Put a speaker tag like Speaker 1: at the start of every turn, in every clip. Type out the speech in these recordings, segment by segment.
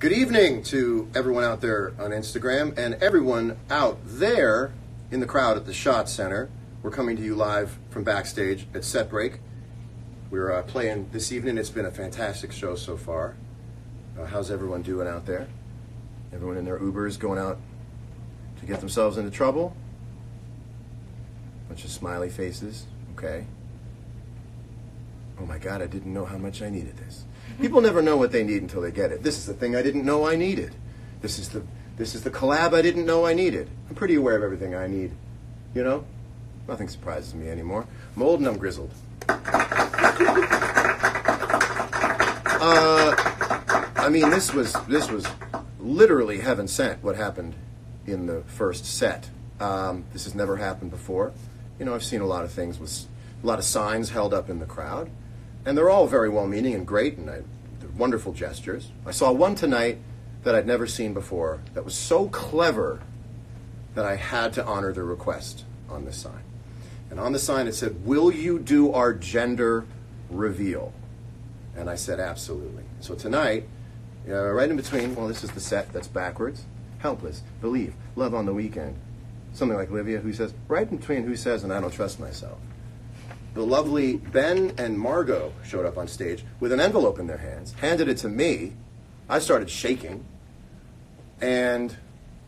Speaker 1: Good evening to everyone out there on Instagram and everyone out there in the crowd at the Schott Center. We're coming to you live from backstage at Set Break. We're playing this evening. It's been a fantastic show so far. How's everyone doing out there? Everyone in their Ubers going out to get themselves into trouble? Bunch of smiley faces. Okay. Oh my God, I didn't know how much I needed this. People never know what they need until they get it. This is the thing I didn't know I needed. This is the collab I didn't know I needed. I'm pretty aware of everything I need. You know? Nothing surprises me anymore. I'm old and I'm grizzled. I mean, this was literally heaven sent, what happened in the first set. This has never happened before. You know, I've seen a lot of things with a lot of signs held up in the crowd. And they're all very well-meaning and great, and they're wonderful gestures. I saw one tonight that I'd never seen before that was so clever that I had to honor the request on this sign. And on the sign it said, "Will you do our gender reveal?" And I said, absolutely. So tonight, right in between, well, this is the set that's backwards. Helpless, Believe, Love on the Weekend. Something like Olivia, who says, right in between Who Says and I Don't Trust Myself. The lovely Ben and Margot showed up on stage with an envelope in their hands, handed it to me. I started shaking. And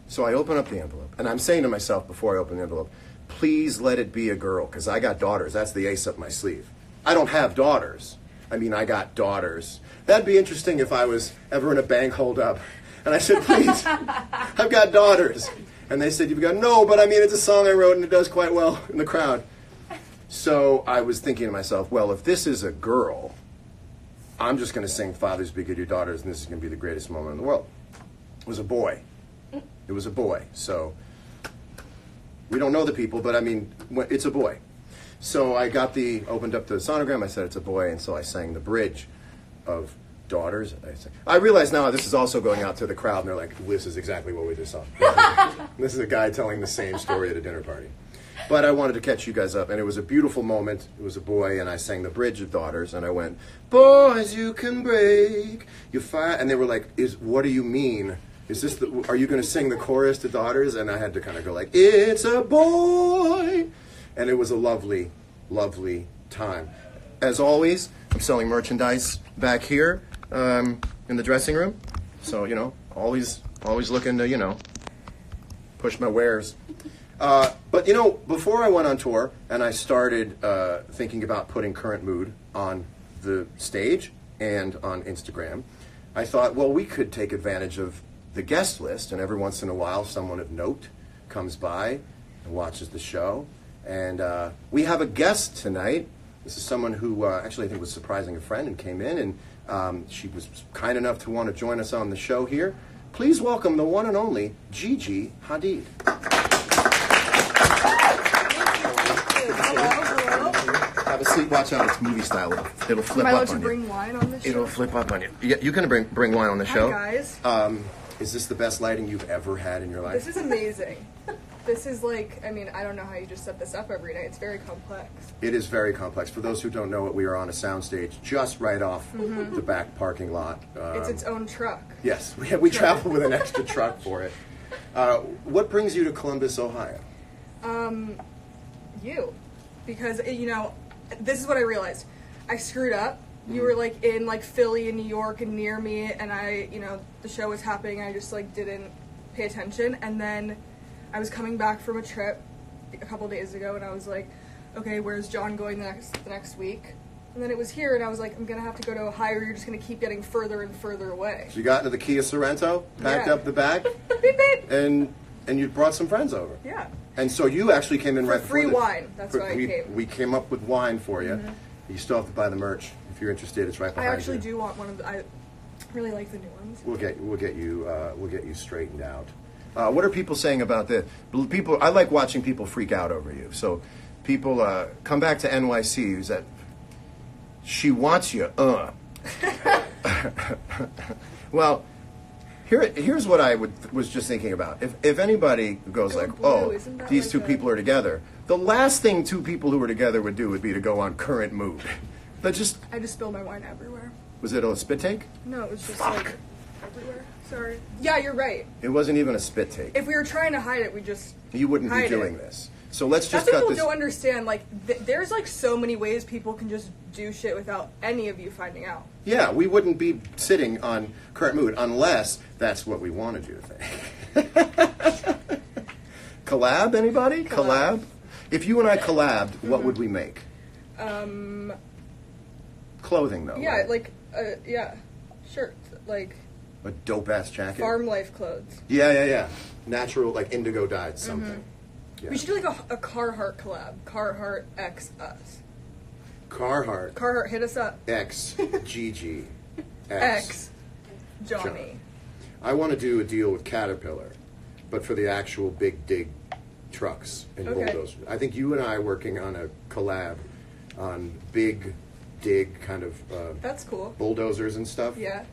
Speaker 1: so I open up the envelope. And I'm saying to myself before I open the envelope, please let it be a girl, because I got daughters. That's the ace up my sleeve. I don't have daughters. I mean, I got daughters. That'd be interesting if I was ever in a bank holdup. And I said, please, I've got daughters. And they said, you've got, no, but I mean, it's a song I wrote and it does quite well in the crowd. So I was thinking to myself, well, if this is a girl, I'm just going to sing Fathers Be Good to Your Daughters, and this is going to be the greatest moment in the world. It was a boy. It was a boy. So we don't know the people, but I mean, it's a boy. So I opened up the sonogram, I said it's a boy, and so I sang the bridge of Daughters. I realize now this is also going out to the crowd, and they're like, this is exactly what we just saw. This is a guy telling the same story at a dinner party. But I wanted to catch you guys up, and it was a beautiful moment. It was a boy, and I sang the bridge of Daughters, and I went, boys, you can break your fire. And they were like, what do you mean? Are you going to sing the chorus to Daughters? And I had to kind of go like, it's a boy. And it was a lovely, lovely time. As always, I'm selling merchandise back here in the dressing room. So, you know, always looking to, you know, push my wares. But, you know, before I went on tour and I started thinking about putting Current Mood on the stage and on Instagram, I thought, well, we could take advantage of the guest list, and every once in a while someone of note comes by and watches the show. And we have a guest tonight. This is someone who actually I think was surprising a friend and came in, and she was kind enough to want to join us on the show here. Please welcome the one and only Gigi Hadid. Have a seat. Watch out. It's movie style. It'll flip up on you. Am I allowed to bring wine on the show? It'll flip up on you. You can bring wine on the show.
Speaker 2: Hi, guys.
Speaker 1: Is this the best lighting you've ever had in your life?
Speaker 2: This is amazing. This is like, I mean, I don't know how you just set this up every night. It's very complex.
Speaker 1: It is very complex. For those who don't know it, we are on a soundstage just right off the back parking lot.
Speaker 2: It's its own truck.
Speaker 1: Yes, we travel with an extra truck for it. What brings you to Columbus, Ohio?
Speaker 2: You. Because, you know, this is what I realized. I screwed up. You were, like, in, like, Philly and New York and near me, and you know, the show was happening, and I just, like, didn't pay attention. And then I was coming back from a trip a couple days ago, and I was like, okay, where's John going the next week? And then it was here, and I was like, I'm going to have to go to Ohio, or you're just going to keep getting further and further away.
Speaker 1: So you got into the Kia Sorrento, packed up the back,
Speaker 2: beep, beep.
Speaker 1: and you brought some friends over.
Speaker 2: Yeah.
Speaker 1: And so you actually came in right before
Speaker 2: free wine. That's why I came.
Speaker 1: We came up with wine for you. You still have to buy the merch. If you're interested, it's right behind you.
Speaker 2: I actually do want one of the, I really like the new ones.
Speaker 1: We'll get you straightened out. What are people saying about this? People, I like watching people freak out over you. So people come back to NYC. Who's that? She wants you. Well, here's what I was just thinking about. If anybody goes like, oh, these two people are together, the last thing two people who are together would do would be to go on Current Mood. I just
Speaker 2: spilled my wine everywhere.
Speaker 1: Was it a spit take?
Speaker 2: No, it was just like everywhere. Sorry. Yeah, you're right.
Speaker 1: It wasn't even a spit take.
Speaker 2: If we were trying to hide it, we just
Speaker 1: You wouldn't be
Speaker 2: hide
Speaker 1: doing
Speaker 2: it.
Speaker 1: this. So let's just
Speaker 2: That's what
Speaker 1: cut
Speaker 2: people
Speaker 1: this.
Speaker 2: don't understand. Like, there's like so many ways people can just do shit without any of you finding out.
Speaker 1: Yeah, we wouldn't be sitting on Current Mood unless that's what we wanted you to think. Collab, anybody? Collab? If you and I collabed, what would we make? Clothing, though.
Speaker 2: Yeah,
Speaker 1: right?
Speaker 2: like, yeah, shirts, like
Speaker 1: A dope-ass jacket.
Speaker 2: farm life clothes.
Speaker 1: Yeah. Natural, like indigo dyed something. Yeah.
Speaker 2: We should do like a Carhartt collab. Carhartt X us.
Speaker 1: Carhartt
Speaker 2: Carhartt, hit us up.
Speaker 1: X GG
Speaker 2: X Johnny.
Speaker 1: I want to do a deal with Caterpillar, but for the actual big dig trucks and
Speaker 2: Okay.
Speaker 1: bulldozers. I think you and I are working on a collab on big dig kind of
Speaker 2: That's cool.
Speaker 1: bulldozers and stuff.
Speaker 2: Yeah.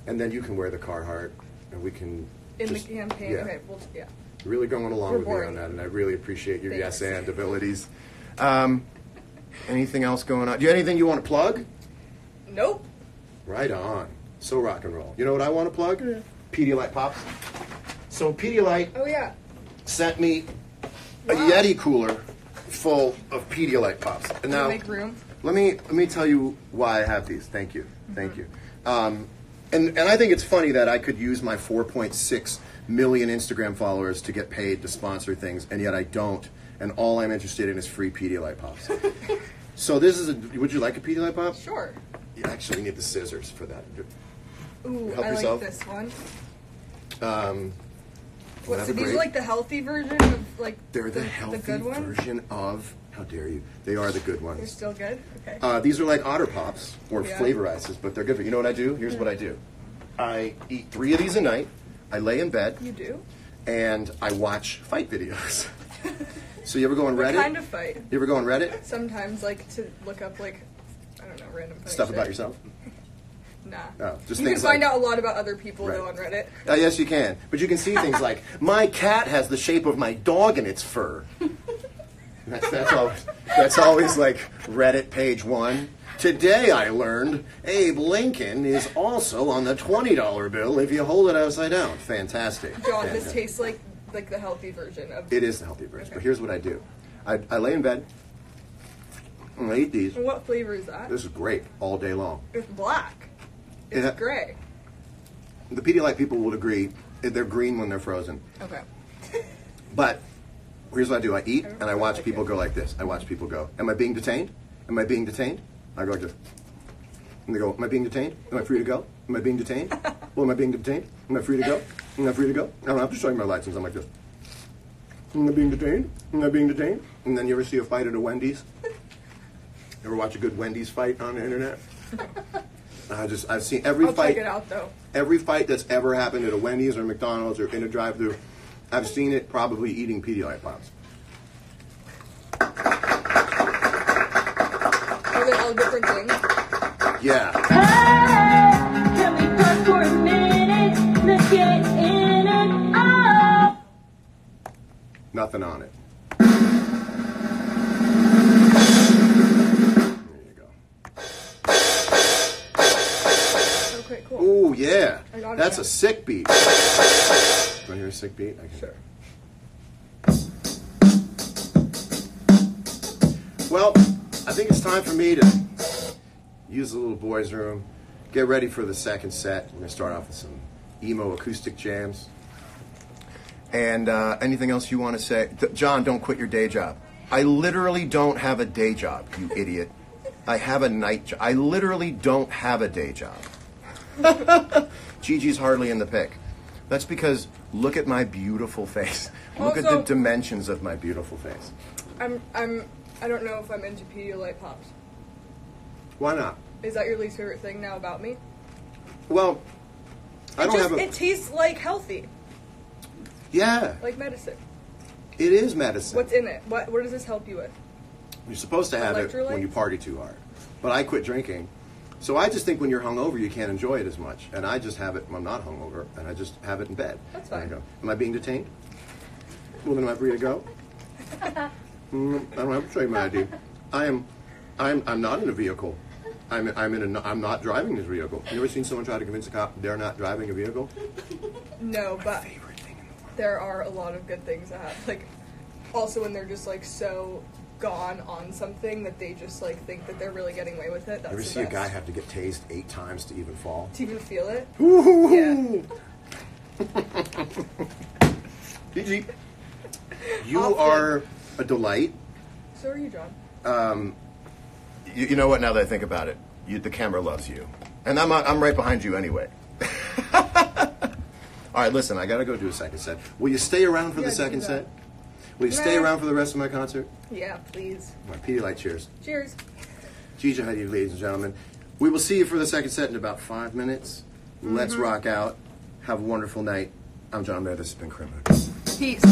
Speaker 1: And then you can wear the Carhartt, and we can
Speaker 2: In
Speaker 1: just-
Speaker 2: the campaign.
Speaker 1: Yeah,
Speaker 2: Okay, well, yeah.
Speaker 1: really going along
Speaker 2: We're
Speaker 1: with me
Speaker 2: boring.
Speaker 1: on that, and I really appreciate your
Speaker 2: Thanks.
Speaker 1: yes and abilities. Anything else going on? Do you have anything you want to plug?
Speaker 2: Nope.
Speaker 1: Right on. So rock and roll. You know what I want to plug? Pedialyte Pops. So Pedialyte
Speaker 2: Oh yeah.
Speaker 1: sent me a
Speaker 2: Wow.
Speaker 1: Yeti cooler full of Pedialyte Pops. And
Speaker 2: Can
Speaker 1: now,
Speaker 2: we make room?
Speaker 1: let me tell you why I have these. Thank you. Thank you. And I think it's funny that I could use my 4.6 million Instagram followers to get paid to sponsor things, and yet I don't. And all I'm interested in is free Pedialyte Pops. So this is would you like a Pedialyte Pop?
Speaker 2: Sure.
Speaker 1: You actually need the scissors for that.
Speaker 2: Ooh,
Speaker 1: Help
Speaker 2: I
Speaker 1: yourself.
Speaker 2: like this one.
Speaker 1: Wanna
Speaker 2: What,
Speaker 1: have
Speaker 2: so
Speaker 1: a
Speaker 2: these
Speaker 1: break?
Speaker 2: are like the healthy version of like
Speaker 1: They're the healthy
Speaker 2: good ones?
Speaker 1: version of. How dare you? They are the good
Speaker 2: They're
Speaker 1: ones.
Speaker 2: still good? Okay.
Speaker 1: These are like Otter Pops or
Speaker 2: Yeah.
Speaker 1: flavor ices, but they're good. You know what I do? Here's what I do. I eat 3 of these a night. I lay in bed
Speaker 2: You do?
Speaker 1: and I watch fight videos. So you ever go on
Speaker 2: What
Speaker 1: Reddit?
Speaker 2: kind of fight?
Speaker 1: You ever go on Reddit?
Speaker 2: Sometimes like to look up like, I don't know, random funny
Speaker 1: Stuff
Speaker 2: shit.
Speaker 1: about yourself?
Speaker 2: Nah.
Speaker 1: Oh, just
Speaker 2: you can
Speaker 1: things
Speaker 2: find
Speaker 1: like-
Speaker 2: out a lot about other people
Speaker 1: Right.
Speaker 2: though on Reddit.
Speaker 1: Yes, you can. But you can see things like, my cat has the shape of my dog in its fur. That's always like Reddit page 1. Today I learned Abe Lincoln is also on the $20 bill if you hold it upside down. Fantastic.
Speaker 2: John, this
Speaker 1: Fantastic.
Speaker 2: tastes like the healthy version of.
Speaker 1: It is the healthy version.
Speaker 2: Okay.
Speaker 1: But here's what I do. I lay in bed, and I eat these.
Speaker 2: And what flavor is that?
Speaker 1: This is grape all day long.
Speaker 2: It's black. It's
Speaker 1: Yeah.
Speaker 2: gray.
Speaker 1: The Pedialyte people would agree, they're green when they're frozen.
Speaker 2: Okay.
Speaker 1: But here's what I do. I eat,
Speaker 2: I
Speaker 1: and I watch
Speaker 2: like
Speaker 1: people
Speaker 2: it.
Speaker 1: go like this. I watch people go, am I being detained? Am I being detained? I go like this. And they go, am I being detained? Am I free to go? Am I being detained? Well, am I being detained? Am I free to go? Am I free to go? I don't have to show you my license. I'm like this. Am I being detained? Am I being detained? And then you ever see a fight at a Wendy's? Ever watch a good Wendy's fight on the internet? I've seen every
Speaker 2: I'll
Speaker 1: fight.
Speaker 2: check it out though.
Speaker 1: Every fight that's ever happened at a Wendy's or McDonald's or in a drive-thru, I've seen it probably eating Pedialyte Pops.
Speaker 2: Are they all different things?
Speaker 1: Yeah.
Speaker 3: Can we talk for a minute? Let's get in and out.
Speaker 1: Nothing on it. There you go.
Speaker 2: Okay, cool.
Speaker 1: Ooh, yeah.
Speaker 2: I got it
Speaker 1: That's
Speaker 2: now.
Speaker 1: a sick beat. Want to hear a sick beat? I can.
Speaker 2: Sure.
Speaker 1: Well, I think it's time for me to use the little boys' room, get ready for the second set. We're going to start off with some emo acoustic jams. And anything else you want to say? John, don't quit your day job. I literally don't have a day job, you idiot. I have a night job. I literally don't have a day job. Gigi's hardly in the pic. That's because look at my beautiful face. Look at the
Speaker 2: Also-
Speaker 1: dimensions of my beautiful face.
Speaker 2: I don't know if I'm into Pedialyte Pops.
Speaker 1: Why not?
Speaker 2: Is that your least favorite thing now about me?
Speaker 1: Well, I don't have a...
Speaker 2: It tastes like healthy,
Speaker 1: Yeah,
Speaker 2: like medicine.
Speaker 1: it is medicine.
Speaker 2: What's in it? What does this help you with?
Speaker 1: You're supposed to have it when
Speaker 2: Electrolytes?
Speaker 1: you party too hard. But I quit drinking. So I just think when you're hungover, you can't enjoy it as much. And I just have it when I'm not hungover, and I just have it in bed.
Speaker 2: That's
Speaker 1: And I
Speaker 2: fine.
Speaker 1: go, am I being detained? Well, then am I free to go? I don't have to show you my ID. I'm not in a vehicle. I'm not driving this vehicle. You ever seen someone try to convince a cop they're not driving a vehicle?
Speaker 2: No, but
Speaker 1: Favorite thing in the world.
Speaker 2: there are a lot of good things that happen. Like, also when they're just like so gone on something that they just like think that they're really getting away with it. That's
Speaker 1: Ever
Speaker 2: the
Speaker 1: see a
Speaker 2: best.
Speaker 1: guy have to get tased 8 times to even fall?
Speaker 2: To even feel it.
Speaker 1: Woo-hoo-hoo. GG. You
Speaker 2: Often.
Speaker 1: are a delight.
Speaker 2: So are you, John.
Speaker 1: You know what? Now that I think about it, the camera loves you, and I'm right behind you anyway. All right, listen. I gotta go do a second set. Will you stay around for
Speaker 2: Yeah,
Speaker 1: the
Speaker 2: do
Speaker 1: second
Speaker 2: that.
Speaker 1: set? Will you stay
Speaker 2: Nah.
Speaker 1: around for the rest of my concert?
Speaker 2: Yeah, please.
Speaker 1: All right, Pedialyte, cheers.
Speaker 2: Cheers.
Speaker 1: Gigi, hi to you, ladies and gentlemen. We will see you for the second set in about 5 minutes. Let's rock out. Have a wonderful night. I'm John Mayer. This has been Crim Hoods.
Speaker 2: Peace.